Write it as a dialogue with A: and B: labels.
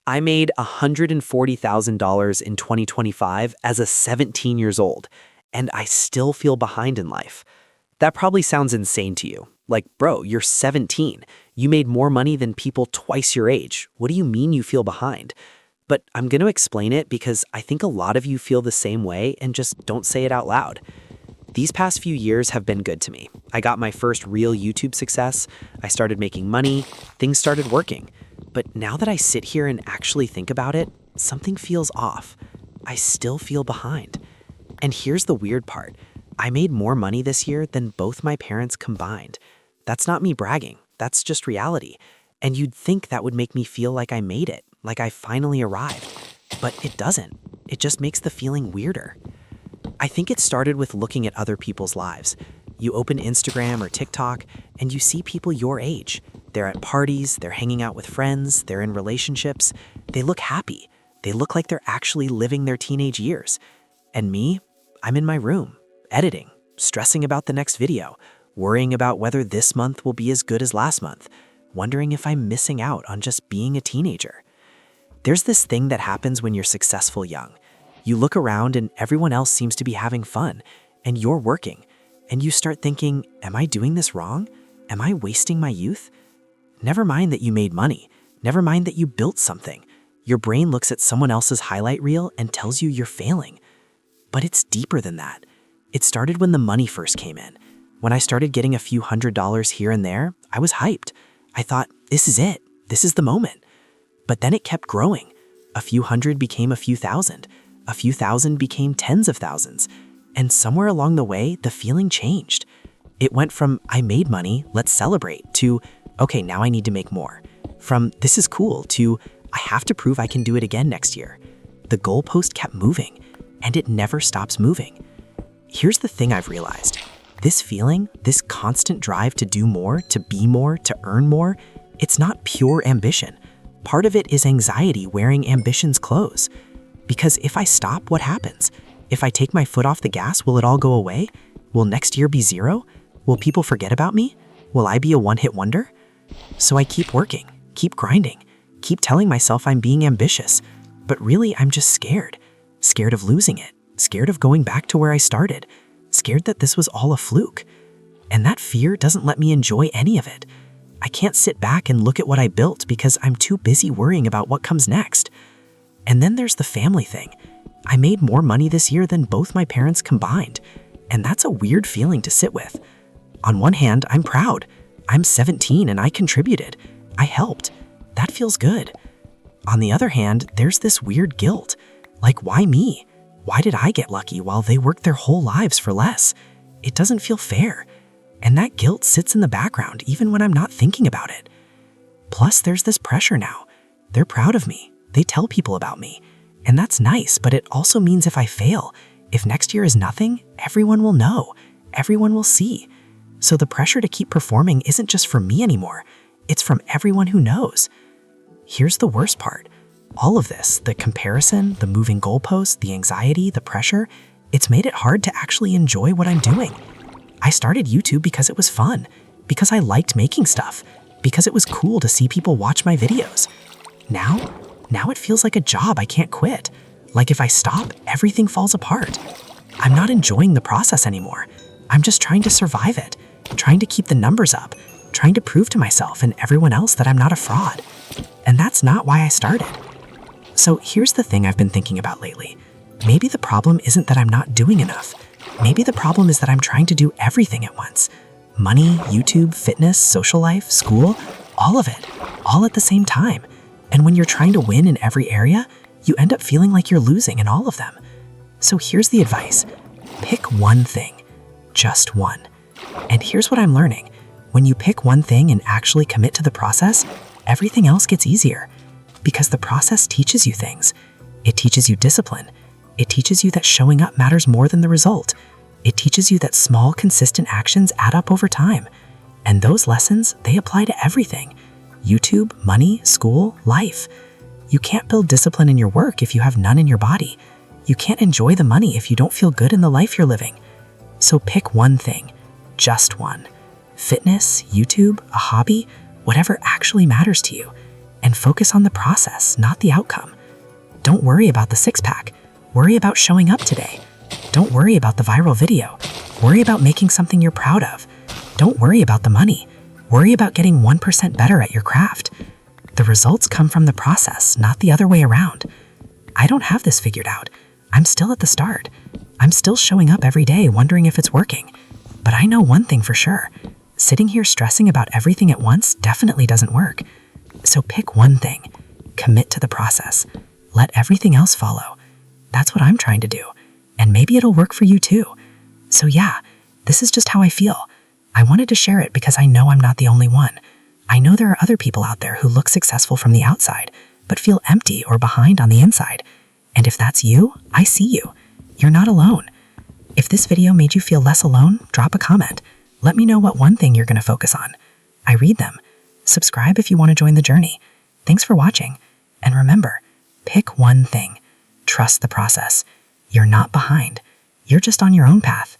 A: I made $140,000 in 2025 as a 17 years old, and I still feel behind in life. That probably sounds insane to you. Like, bro, you're 17. You made more money than people twice your age. What do you mean you feel behind? But I'm going to explain it because I think a lot of you feel the same way and just don't say it out loud. These past few years have been good to me. I got my first real YouTube success. I started making money. Things started working. But now that I sit here and actually think about it, something feels off. I still feel behind. And here's the weird part. I made more money this year than both my parents combined. That's not me bragging. That's just reality. And you'd think that would make me feel like I made it, like I finally arrived. But it doesn't. It just makes the feeling weirder. I think it started with looking at other people's lives. You open Instagram or TikTok and you see people your age. They're at parties, they're hanging out with friends, they're in relationships. They look happy. They look like they're actually living their teenage years. And me, I'm in my room, editing, stressing about the next video, worrying about whether this month will be as good as last month, wondering if I'm missing out on just being a teenager. There's this thing that happens when you're successful young. You look around and everyone else seems to be having fun, and you're working, and you start thinking, am I doing this wrong? Am I wasting my youth? Never mind that you made money. Never mind that you built something. Your brain looks at someone else's highlight reel and tells you you're failing. But it's deeper than that. It started when the money first came in. When I started getting a few $100s here and there, I was hyped. I thought, this is it. This is the moment. But then it kept growing. A few hundred became a few thousand. A few thousand became tens of thousands. And somewhere along the way, the feeling changed. It went from, I made money, let's celebrate, to, okay, now I need to make more. From, this is cool, to, I have to prove I can do it again next year. The goalpost kept moving, and it never stops moving. Here's the thing I've realized. This feeling, this constant drive to do more, to be more, to earn more, it's not pure ambition. Part of it is anxiety wearing ambition's clothes. Because if I stop, what happens? If I take my foot off the gas, will it all go away? Will next year be zero? Will people forget about me? Will I be a one-hit wonder? So I keep working, keep grinding, keep telling myself I'm being ambitious. But really, I'm just scared. Scared of losing it. Scared of going back to where I started. Scared that this was all a fluke. And that fear doesn't let me enjoy any of it. I can't sit back and look at what I built because I'm too busy worrying about what comes next. And then there's the family thing. I made more money this year than both my parents combined, and that's a weird feeling to sit with. On one hand, I'm proud. I'm 17 and I contributed. I helped. That feels good. On the other hand, there's this weird guilt. Like, why me? Why did I get lucky while they worked their whole lives for less? It doesn't feel fair. And that guilt sits in the background even when I'm not thinking about it. Plus, there's this pressure now. They're proud of me. They tell people about me. And that's nice, but it also means if I fail, if next year is nothing, everyone will know. Everyone will see. So the pressure to keep performing isn't just from me anymore. It's from everyone who knows. Here's the worst part. All of this, the comparison, the moving goalposts, the anxiety, the pressure, it's made it hard to actually enjoy what I'm doing. I started YouTube because it was fun, because I liked making stuff, because it was cool to see people watch my videos. Now it feels like a job I can't quit. Like if I stop, everything falls apart. I'm not enjoying the process anymore. I'm just trying to survive it, trying to keep the numbers up, trying to prove to myself and everyone else that I'm not a fraud. And that's not why I started. So here's the thing I've been thinking about lately. Maybe the problem isn't that I'm not doing enough. Maybe the problem is that I'm trying to do everything at once. Money, YouTube, fitness, social life, school, all of it, all at the same time. And when you're trying to win in every area, you end up feeling like you're losing in all of them. So here's the advice. Pick one thing. Just one. And here's what I'm learning. When you pick one thing and actually commit to the process, everything else gets easier. Because the process teaches you things. It teaches you discipline. It teaches you that showing up matters more than the result. It teaches you that small, consistent actions add up over time. And those lessons, they apply to everything. YouTube, money, school, life. You can't build discipline in your work if you have none in your body. You can't enjoy the money if you don't feel good in the life you're living. So pick one thing, just one. Fitness, YouTube, a hobby, whatever actually matters to you.
B: and focus on the process, not the outcome. Don't worry about the six-pack. Worry about showing up today. Don't worry about the viral video. Worry about making something you're proud of. Don't worry about the money. Worry about getting 1% better at your craft. The results come from the process, not the other way around. I don't have this figured out. I'm still at the start. I'm still showing up every day wondering if it's working. But I know one thing for sure. Sitting here stressing about everything at once definitely doesn't work. So pick one thing. Commit to the process. Let everything else follow. That's what I'm trying to do. And maybe it'll work for you too. So yeah, this is just how I feel. I wanted to share it because I know I'm not the only one. I know there are other people out there who look successful from the outside, but feel empty or behind on the inside. And if that's you, I see you. You're not alone. If this video made you feel less alone, drop a comment. Let me know what one thing you're going to focus on. I read them. Subscribe if you want to join the journey. Thanks for watching. And remember, pick one thing. Trust the process. You're not behind. You're just on your own path.